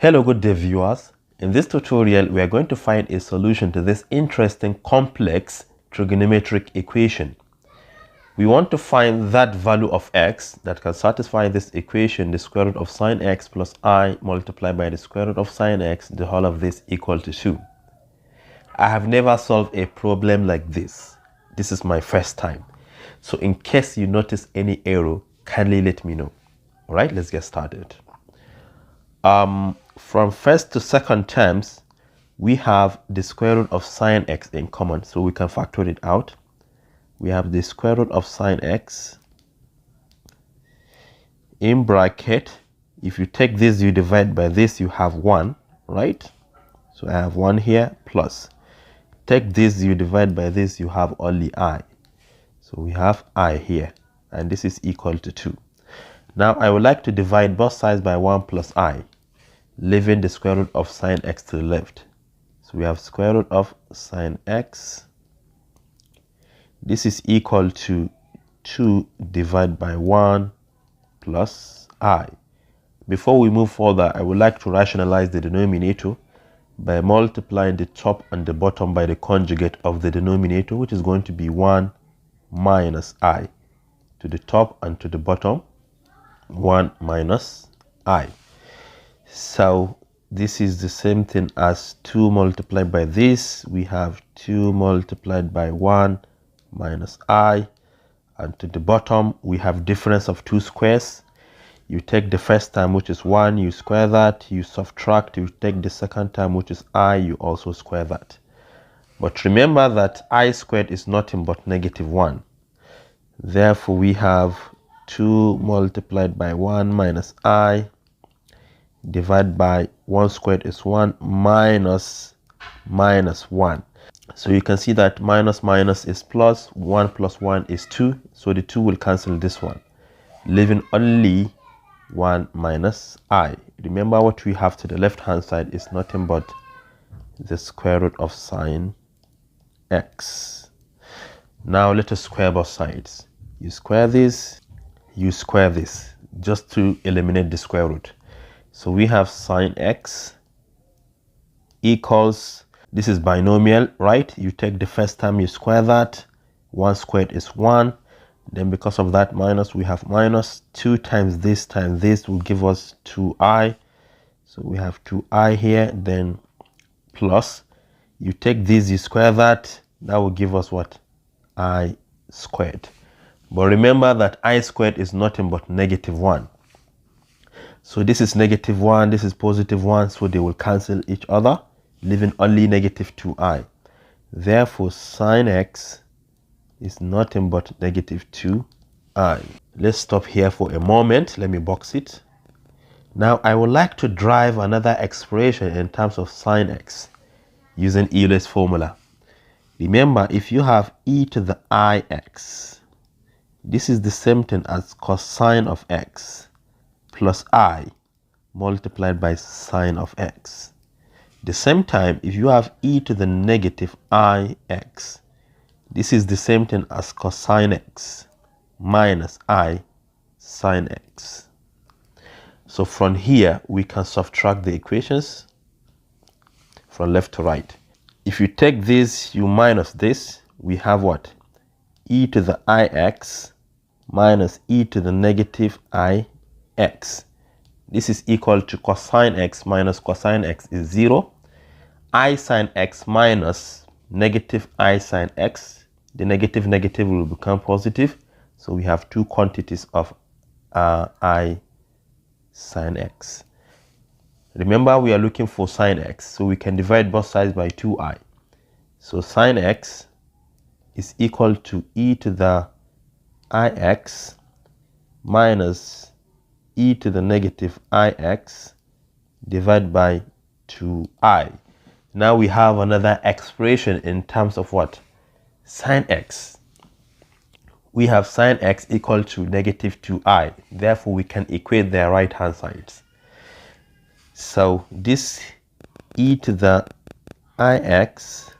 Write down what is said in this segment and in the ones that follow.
Hello good day viewers. In this tutorial we are going to find a solution to this interesting complex trigonometric equation. We want to find that value of x that can satisfy this equation, the square root of sine x plus I multiplied by the square root of sine x, the whole of this equal to 2. I have never solved a problem like this. This is my first time. So in case you notice any error, kindly let me know. Alright, let's get started. From first to second terms, we have the square root of sine x in common, so we can factor it out. We have the square root of sine x in bracket. If you take this, you divide by this, you have 1, right? So I have 1 here plus. Take this, you divide by this, you have only I. So we have I here, and this is equal to 2. Now I would like to divide both sides by 1 plus I, leaving the square root of sine x to the left. So we have square root of sine x. This is equal to 2 divided by 1 plus I. Before we move further, I would like to rationalize the denominator by multiplying the top and the bottom by the conjugate of the denominator, which is going to be 1 minus I. To the top and to the bottom, 1 minus I. So this is the same thing as 2 multiplied by this. We have 2 multiplied by 1 minus I. And to the bottom, we have difference of 2 squares. You take the first term, which is 1, you square that. You subtract, you take the second term, which is I, you also square that. But remember that I squared is nothing but negative 1. Therefore, we have 2 multiplied by 1 minus I divided by 1 squared is 1 minus 1. So you can see that minus minus is plus, 1 plus 1 is 2. So the 2 will cancel this one, leaving only 1 minus I. Remember, what we have to the left hand side is nothing but the square root of sine x. Now let us square both sides. You square this, you square this, just to eliminate the square root. So we have sine x equals, this is binomial, right? You take the first term, you square that. 1 squared is 1. Then because of that minus, we have minus 2 times this will give us 2i. So we have 2i here, then plus. You take this, you square that. That will give us what? I squared. But remember that I squared is nothing but negative 1. So this is negative 1, this is positive 1, so they will cancel each other, leaving only negative 2i. Therefore, sine x is nothing but negative 2i. Let's stop here for a moment. Let me box it. Now, I would like to drive another expression in terms of sine x using Euler's formula. Remember, if you have e to the ix, this is the same thing as cosine of x plus I multiplied by sine of x. The same time, if you have e to the negative ix, this is the same thing as cosine x minus I sine x. So from here, we can subtract the equations from left to right. If you take this, you minus this, we have what? E to the ix minus e to the negative ix. This is equal to cosine x minus cosine x is 0. I sine x minus negative I sine x. The negative will become positive. So we have two quantities of I sine x. Remember, we are looking for sine x, so we can divide both sides by 2i. So sine x is equal to e to the ix minus e to the negative ix divided by 2i. Now we have another expression in terms of what? Sine x. We have sine x equal to negative 2i. Therefore, we can equate their right hand sides. So this e to the ix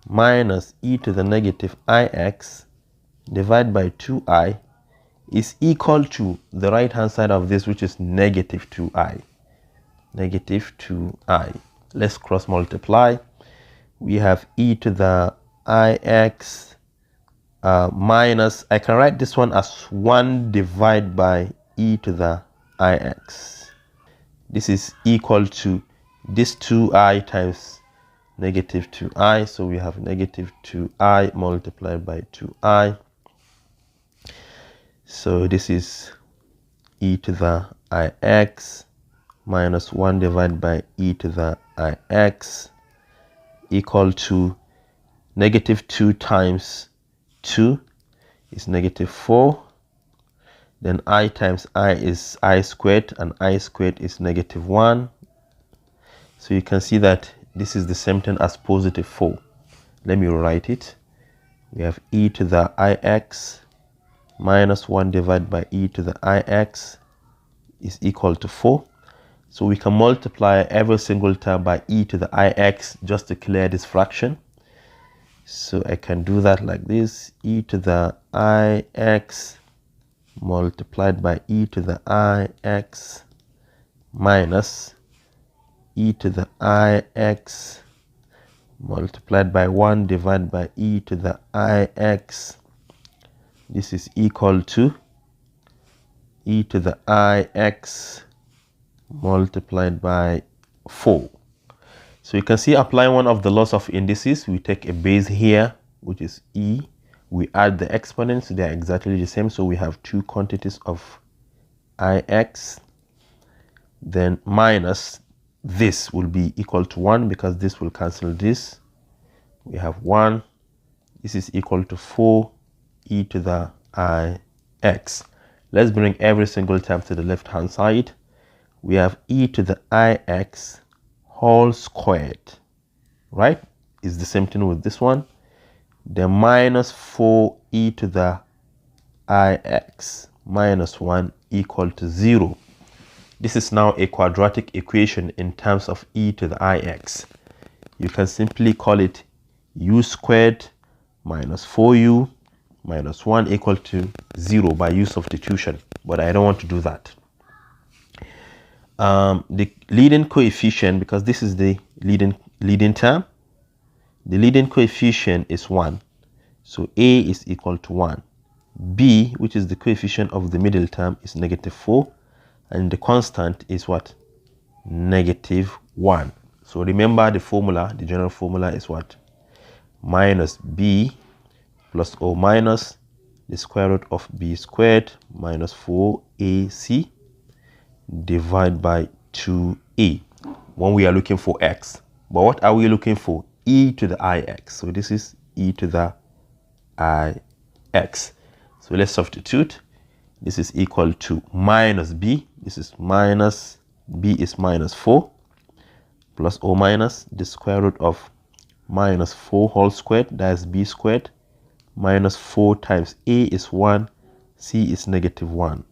minus e to the negative ix divided by 2i is equal to the right hand side of this, which is negative 2i. negative 2i. Let's cross multiply. We have e to the ix minus, I can write this one as 1 divided by e to the ix. This is equal to this 2i times negative 2i. So we have negative 2i multiplied by 2i. So this is e to the ix minus 1 divided by e to the ix equal to negative 2 times 2 is negative 4. Then I times I is I squared, and I squared is negative 1. So you can see that this is the same thing as positive 4. Let me write it. We have e to the ix minus 1 divided by e to the ix is equal to 4. So we can multiply every single term by e to the ix just to clear this fraction. So I can do that like this: e to the ix multiplied by e to the ix minus e to the ix multiplied by 1 divided by e to the ix. This is equal to e to the ix multiplied by 4. So you can see, applying one of the laws of indices, we take a base here, which is e. We add the exponents, they are exactly the same. So we have two quantities of ix. Then minus this will be equal to 1 because this will cancel this. We have 1. This is equal to 4 e to the ix. Let's bring every single term to the left hand side. We have e to the ix whole squared, right? It's the same thing with this one. Then minus 4 e to the ix minus 1 equal to 0. This is now a quadratic equation in terms of e to the ix. You can simply call it u squared minus 4u minus 1 equal to 0 by use of substitution, but I don't want to do that. The leading coefficient, because this is the leading term, the leading coefficient is 1. So a is equal to 1. B, which is the coefficient of the middle term, is negative 4. And the constant is what? Negative 1. So remember the formula, the general formula is what? Minus b plus or minus the square root of b squared minus 4ac divided by 2a when we are looking for x. But what are we looking for? E to the ix. So this is e to the ix. So let's substitute. This is equal to minus b. This is minus b is minus 4 plus or minus the square root of minus 4 whole squared, that is b squared, minus 4 times a is 1, c is negative 1,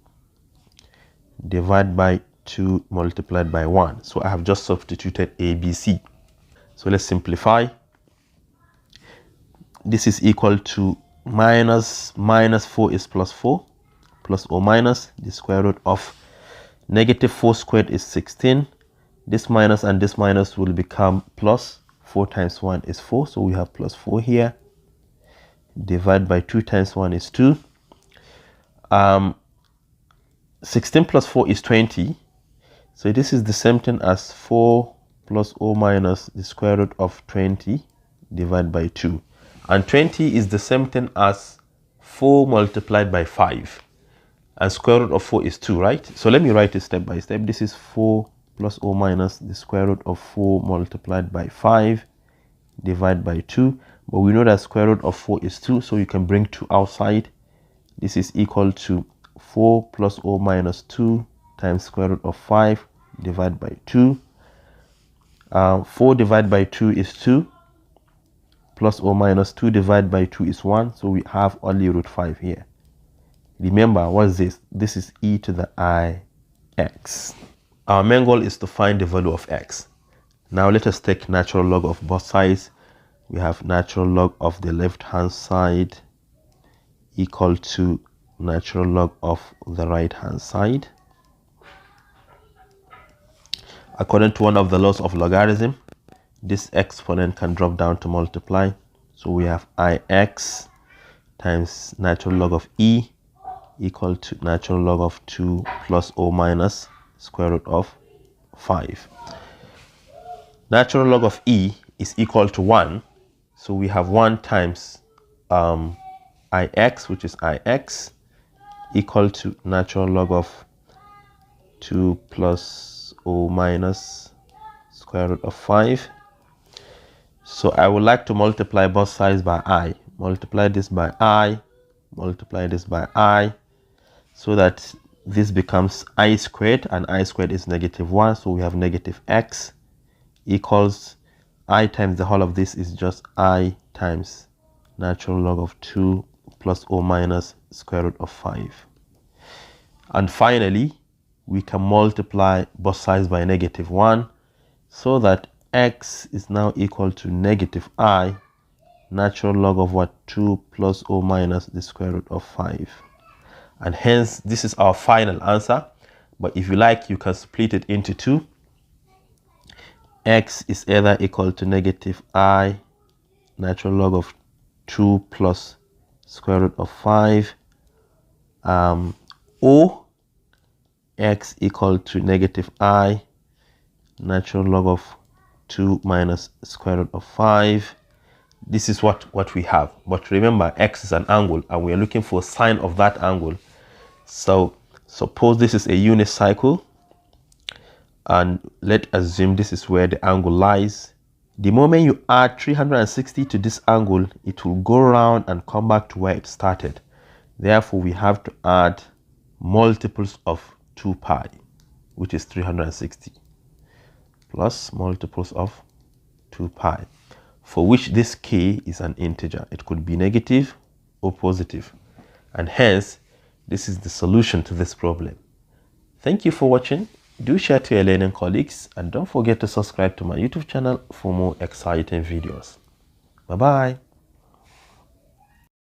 divided by 2 multiplied by 1. So I have just substituted a, b, c. So let's simplify. This is equal to minus 4 is plus 4, plus or minus the square root of negative 4 squared is 16. This minus and this minus will become plus. 4 times 1 is 4, so we have plus 4 here. Divide by 2 times 1 is 2. 16 plus 4 is 20. So this is the same thing as 4 plus or minus the square root of 20 divided by 2. And 20 is the same thing as 4 multiplied by 5. And square root of 4 is 2, right? So let me write it step by step. This is 4 plus or minus the square root of 4 multiplied by 5 divided by 2. But we know that square root of 4 is 2, so you can bring 2 outside. This is equal to 4 plus or minus 2 times square root of 5 divided by 2. 4 divided by 2 is 2. Plus or minus 2 divided by 2 is 1. So we have only root 5 here. Remember, what's this? This is e to the ix. Our main goal is to find the value of x. Now let us take natural log of both sides. We have natural log of the left hand side equal to natural log of the right hand side. According to one of the laws of logarithm, this exponent can drop down to multiply. So we have ix times natural log of e equal to natural log of 2 plus or minus square root of 5. Natural log of e is equal to 1. So we have 1 times ix, which is ix, equal to natural log of 2 plus or minus square root of 5. So I would like to multiply both sides by I. Multiply this by I, multiply this by I, so that this becomes I squared, and I squared is -1. So we have negative x equals I times the whole of this is just I times natural log of 2 plus or minus square root of 5. And finally, we can multiply both sides by -1, so that x is now equal to -I natural log of what? 2 plus or minus the square root of 5. And hence, this is our final answer. But if you like, you can split it into 2. X is either equal to -I natural log of 2 plus square root of 5, or x equal to -I natural log of 2 minus square root of 5. This is what we have. But remember, x is an angle, and we are looking for sine of that angle. So suppose this is a unit cycle, and let's assume this is where the angle lies. The moment you add 360 to this angle, it will go around and come back to where it started. Therefore, we have to add multiples of 2 pi, which is 360, plus multiples of 2 pi, for which this k is an integer. It could be negative or positive, and hence this is the solution to this problem. Thank you for watching. Do share to your learning colleagues, and don't forget to subscribe to my YouTube channel for more exciting videos. Bye bye.